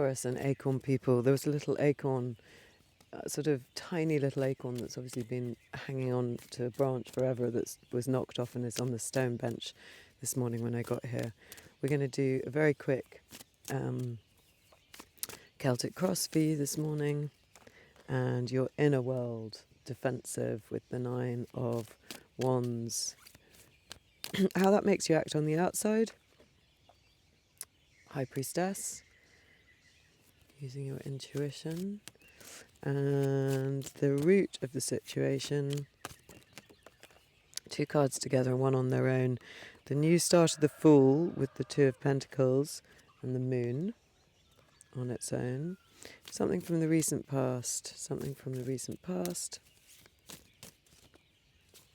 Taurus and acorn people. There was a little acorn, sort of tiny little acorn that's obviously been hanging on to a branch forever that was knocked off and is on the stone bench this morning when I got here. We're going to do a very quick Celtic cross for you this morning, and your inner world defensive with the 9 of Wands. How that makes you act on the outside. High Priestess, using your intuition, and the root of the situation. 2 cards together and 1 on their own. The new start of the Fool with the 2 of Pentacles and the Moon on its own. Something from the recent past. Something from the recent past.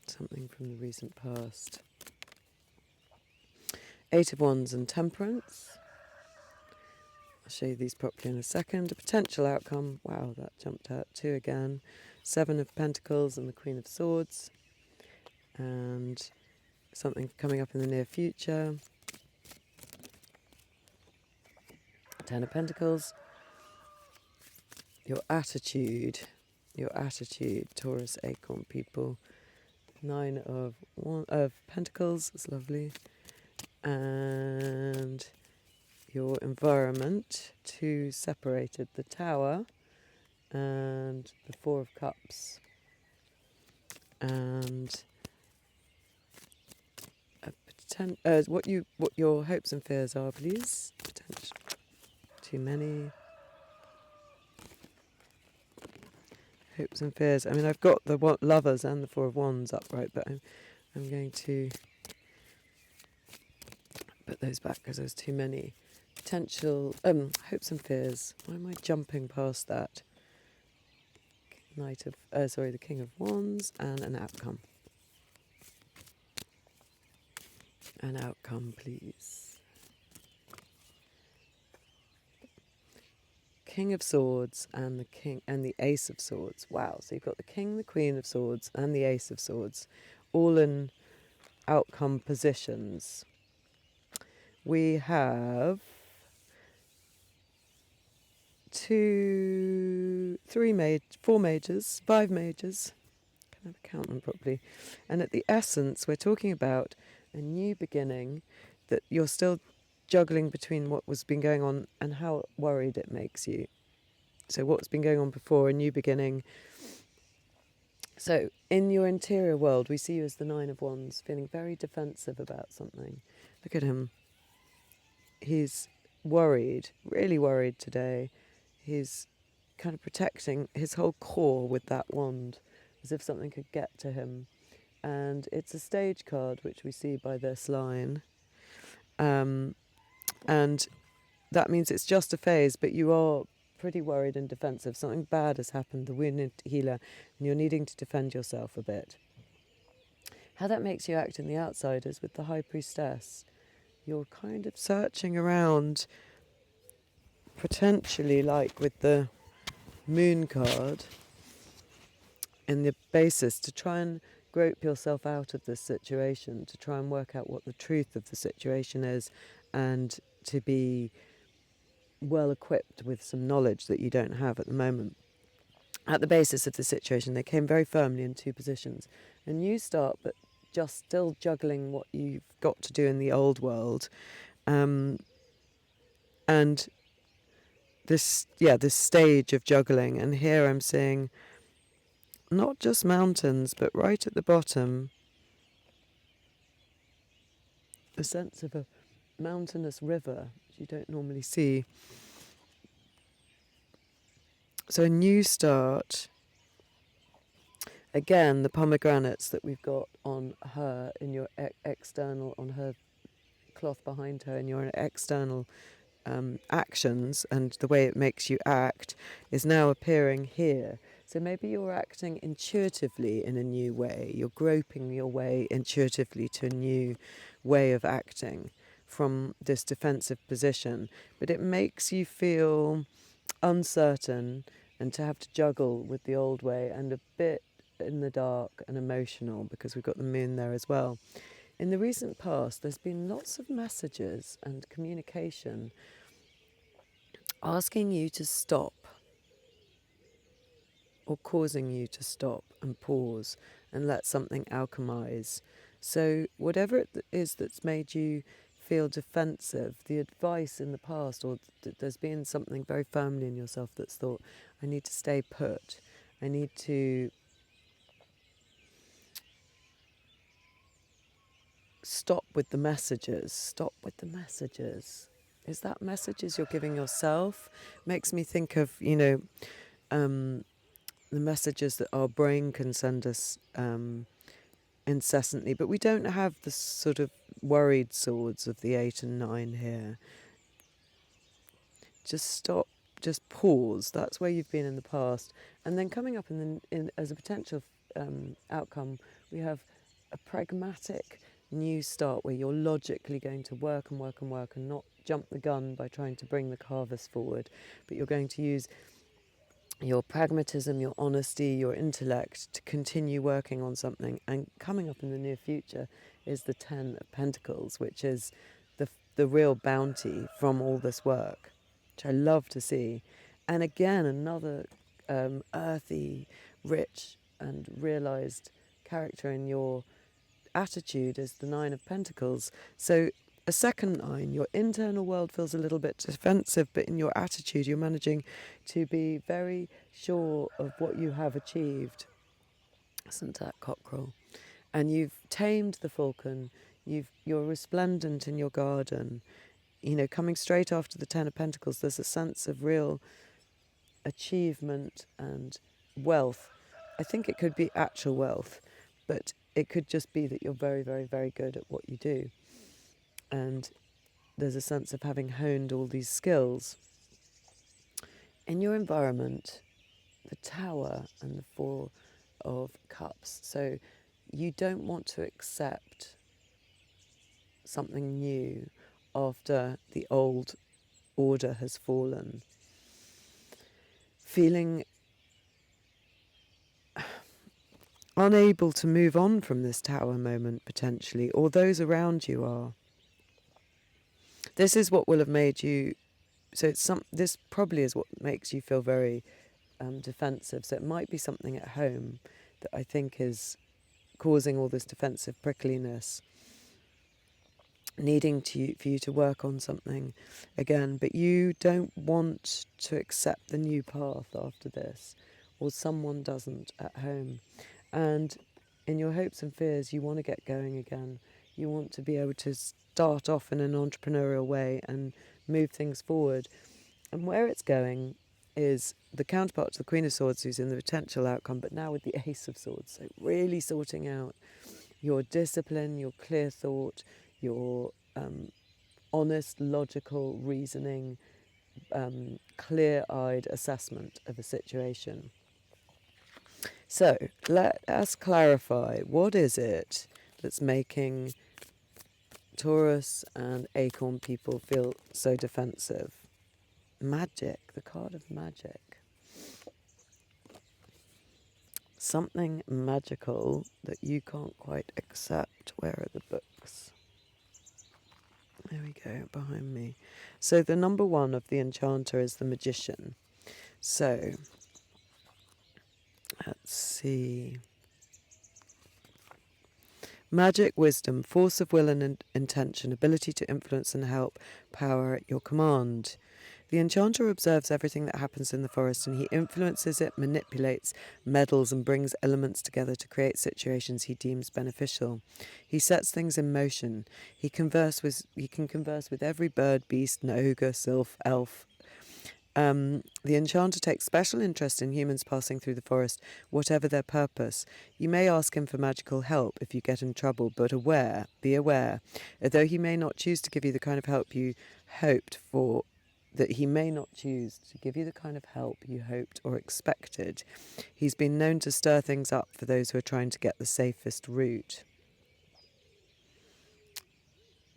Something from the recent past. 8 of Wands and Temperance. I'll show you these properly in a second. A potential outcome. Wow, that jumped out. 2 again. 7 of Pentacles and the Queen of Swords. And something coming up in the near future. 10 of Pentacles. Your attitude, Taurus Acorn people. 9 of Pentacles, it's lovely. And your environment, 2 separated, the Tower and the 4 of Cups. And what your hopes and fears are, please. Too many. Hopes and fears. I mean, I've got the Lovers and the 4 of Wands upright, but I'm going to put those back because there's too many. Potential hopes and fears. Why am I jumping past that? The King of Wands and an outcome. An outcome, please. King of Swords and the Ace of Swords. Wow, so you've got the King, the Queen of Swords and the Ace of Swords, all in outcome positions. We have 4 majors, 5 majors. Can never count them properly. And at the essence, we're talking about a new beginning, that you're still juggling between what was been going on and how worried it makes you. So what's been going on before, a new beginning. So in your interior world, we see you as the 9 of Wands, feeling very defensive about something. Look at him. He's worried, really worried today. He's kind of protecting his whole core with that wand, as if something could get to him. And it's a stage card, which we see by this line. And that means it's just a phase, but you are pretty worried and defensive. Something bad has happened, the wounded healer, and you're needing to defend yourself a bit. How that makes you act in the outside is with the High Priestess. You're kind of searching around, potentially like with the Moon card, in the basis to try and grope yourself out of this situation, to try and work out what the truth of the situation is, and to be well equipped with some knowledge that you don't have at the moment. At the basis of the situation, they came very firmly in 2 positions. A new start, but just still juggling what you've got to do in the old world. And this stage of juggling. And here I'm seeing not just mountains, but right at the bottom, a sense of a mountainous river, which you don't normally see. So a new start. Again, the pomegranates that we've got on her in your external, on her cloth behind her, in your external actions, and the way it makes you act is now appearing here. So maybe you're acting intuitively in a new way. You're groping your way intuitively to a new way of acting from this defensive position. But it makes you feel uncertain and to have to juggle with the old way and a bit in the dark and emotional, because we've got the Moon there as well. In the recent past, there's been lots of messages and communication asking you to stop, or causing you to stop and pause and let something alchemize. So whatever it is that's made you feel defensive, the advice in the past, or there's been something very firmly in yourself that's thought, I need to stay put, I need to stop with the messages. Stop with the messages. Is that messages you're giving yourself? Makes me think of, the messages that our brain can send us incessantly. But we don't have the sort of worried swords of the 8 and 9 here. Just stop, just pause. That's where you've been in the past. And then coming up as a potential outcome, we have a pragmatic new start where you're logically going to work and work and work and not jump the gun by trying to bring the harvest forward, but you're going to use your pragmatism, your honesty, your intellect to continue working on something. And coming up in the near future is the 10 of Pentacles, which is the real bounty from all this work, which I love to see. And again, another earthy, rich and realised character in your attitude is the 9 of Pentacles. So a second 9, your internal world feels a little bit defensive, but in your attitude you're managing to be very sure of what you have achieved. Isn't that cockerel? And you've tamed the falcon, you're resplendent in your garden. Coming straight after the 10 of Pentacles, there's a sense of real achievement and wealth. I think it could be actual wealth, but it could just be that you're very, very, very good at what you do. And there's a sense of having honed all these skills. In your environment, the Tower and the 4 of Cups. So you don't want to accept something new after the old order has fallen. Feeling unable to move on from this Tower moment, potentially, or those around you are. This is what will have made you, this probably is what makes you feel very defensive. So it might be something at home that I think is causing all this defensive prickliness, needing for you to work on something again, but you don't want to accept the new path after this, or someone doesn't at home. And in your hopes and fears, you want to get going again. You want to be able to start off in an entrepreneurial way and move things forward. And where it's going is the counterpart to the Queen of Swords, who's in the potential outcome, but now with the Ace of Swords. So really sorting out your discipline, your clear thought, your honest, logical reasoning, clear-eyed assessment of a situation. So let us clarify, what is it that's making Taurus and Acorn people feel so defensive? Magic, the card of magic. Something magical that you can't quite accept. Where are the books? There we go, behind me. So the number 1 of the Enchanter is the Magician. So let's see. Magic, wisdom, force of will and intention, ability to influence and help, power at your command. The Enchanter observes everything that happens in the forest, and he influences it, manipulates, meddles, and brings elements together to create situations he deems beneficial. He sets things in motion. He can converse with every bird, beast, ogre, sylph, elf. The Enchanter takes special interest in humans passing through the forest, whatever their purpose. You may ask him for magical help if you get in trouble, but be aware, although he may not choose to give you the kind of help you hoped for, or expected. He's been known to stir things up for those who are trying to get the safest route.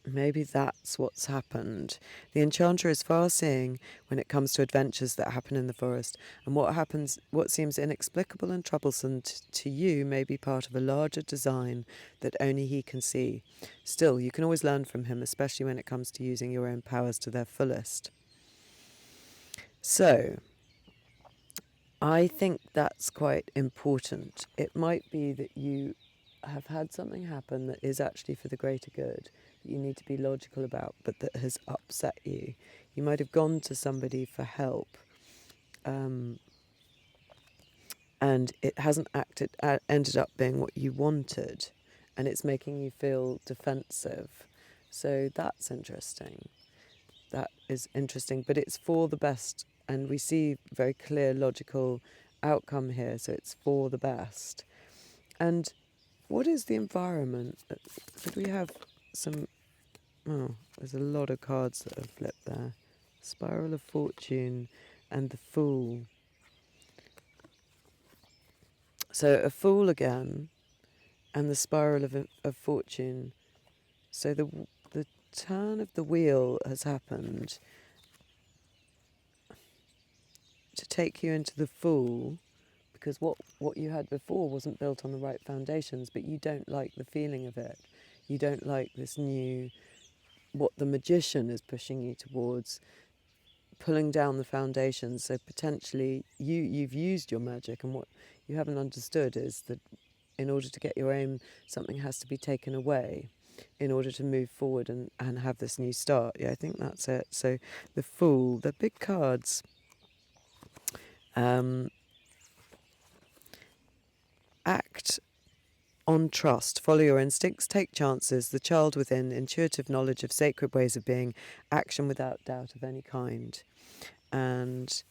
Maybe that's what's happened. The Enchanter is far-seeing when it comes to adventures that happen in the forest, and what seems inexplicable and troublesome to you may be part of a larger design that only he can see. Still, you can always learn from him, especially when it comes to using your own powers to their fullest. So I think that's quite important. It might be that you have had something happen that is actually for the greater good, that you need to be logical about, but that has upset you. You might have gone to somebody for help, and it hasn't ended up being what you wanted, and it's making you feel defensive. So that's interesting. That is interesting, but it's for the best, and we see very clear logical outcome here, so it's for the best. And what is the environment? Could we have some... Oh, there's a lot of cards that have flipped there. Spiral of Fortune and the Fool. So a Fool again, and the Spiral of Fortune. So the turn of the wheel has happened to take you into the Fool, because what you had before wasn't built on the right foundations, but you don't like the feeling of it. You don't like this new, what the Magician is pushing you towards, pulling down the foundations. So potentially you've used your magic, and what you haven't understood is that in order to get your aim, something has to be taken away in order to move forward and have this new start. Yeah, I think that's it. So the Fool, the big cards, act on trust, follow your instincts, take chances, the child within, intuitive knowledge of sacred ways of being, action without doubt of any kind. And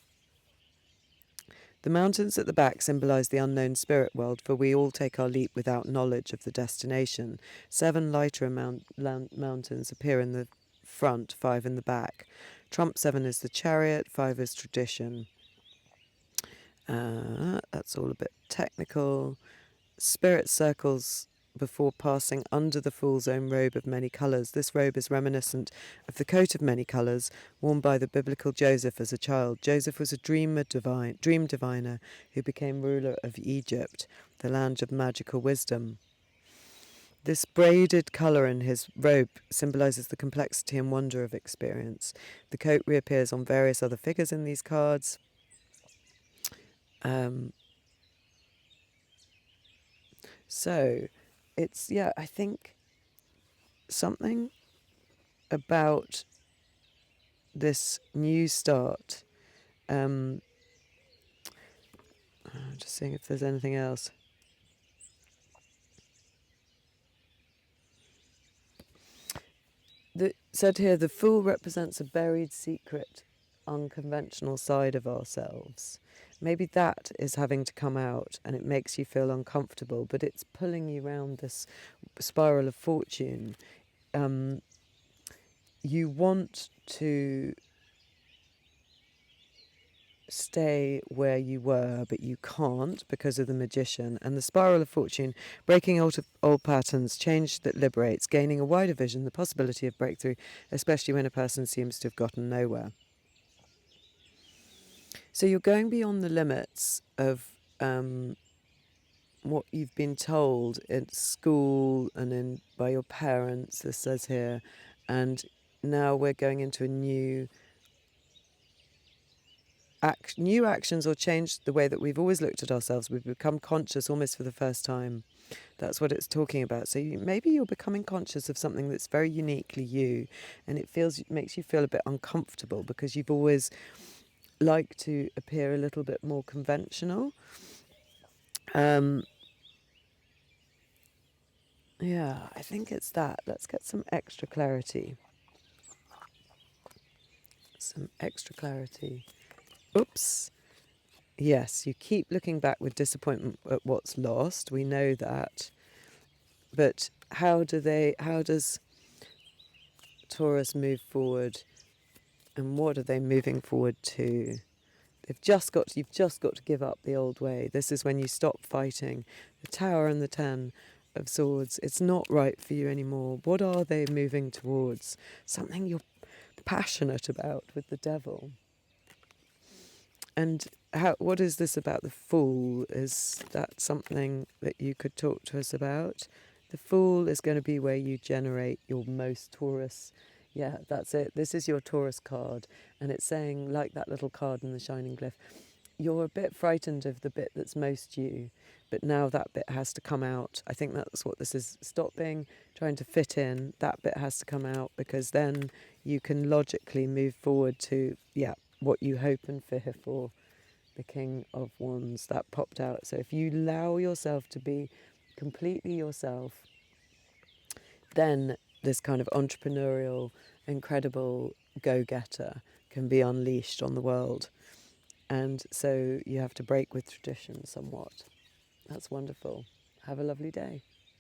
the mountains at the back symbolise the unknown spirit world, for we all take our leap without knowledge of the destination. 7 lighter mountains appear in the front, 5 in the back. Trump 7 is the chariot, 5 is tradition. That's all a bit technical. Spirit circles before passing under the Fool's own robe of many colours. This robe is reminiscent of the coat of many colours worn by the biblical Joseph as a child. Joseph was a dream diviner who became ruler of Egypt, the land of magical wisdom. This braided colour in his robe symbolises the complexity and wonder of experience. The coat reappears on various other figures in these cards. So it's, yeah, I think something about this new start. I'm just seeing if there's anything else. Said here, the Fool represents a buried secret, unconventional side of ourselves. Maybe that is having to come out, and it makes you feel uncomfortable, but it's pulling you round this spiral of fortune. You want to stay where you were, but you can't because of the Magician. And the spiral of fortune, breaking old patterns, change that liberates, gaining a wider vision, the possibility of breakthrough, especially when a person seems to have gotten nowhere. So you're going beyond the limits of what you've been told at school and by your parents, this says here, and now we're going into a new actions, or change the way that we've always looked at ourselves. We've become conscious almost for the first time. That's what it's talking about. So maybe you're becoming conscious of something that's very uniquely you, and it makes you feel a bit uncomfortable because you've always liked to appear a little bit more conventional. Yeah, I think it's that. Let's get some extra clarity. Oops. Yes, you keep looking back with disappointment at what's lost. We know that. But how does Taurus move forward, and what are they moving forward to? You've just got to give up the old way. This is when you stop fighting. The Tower and the 10 of Swords, it's not right for you anymore. What are they moving towards? Something you're passionate about with the Devil. And what is this about the Fool? Is that something that you could talk to us about? The Fool is going to be where you generate your most Taurus, Yeah, that's it. This is your Taurus card, and it's saying, like that little card in the Shining Glyph, you're a bit frightened of the bit that's most you, but now that bit has to come out. I think that's what this is. Stop being trying to fit in. That bit has to come out, because then you can logically move forward to, yeah, what you hope and fear for. The King of Wands, that popped out. So if you allow yourself to be completely yourself, then this kind of entrepreneurial, incredible go-getter can be unleashed on the world. And so you have to break with tradition somewhat. That's wonderful. Have a lovely day.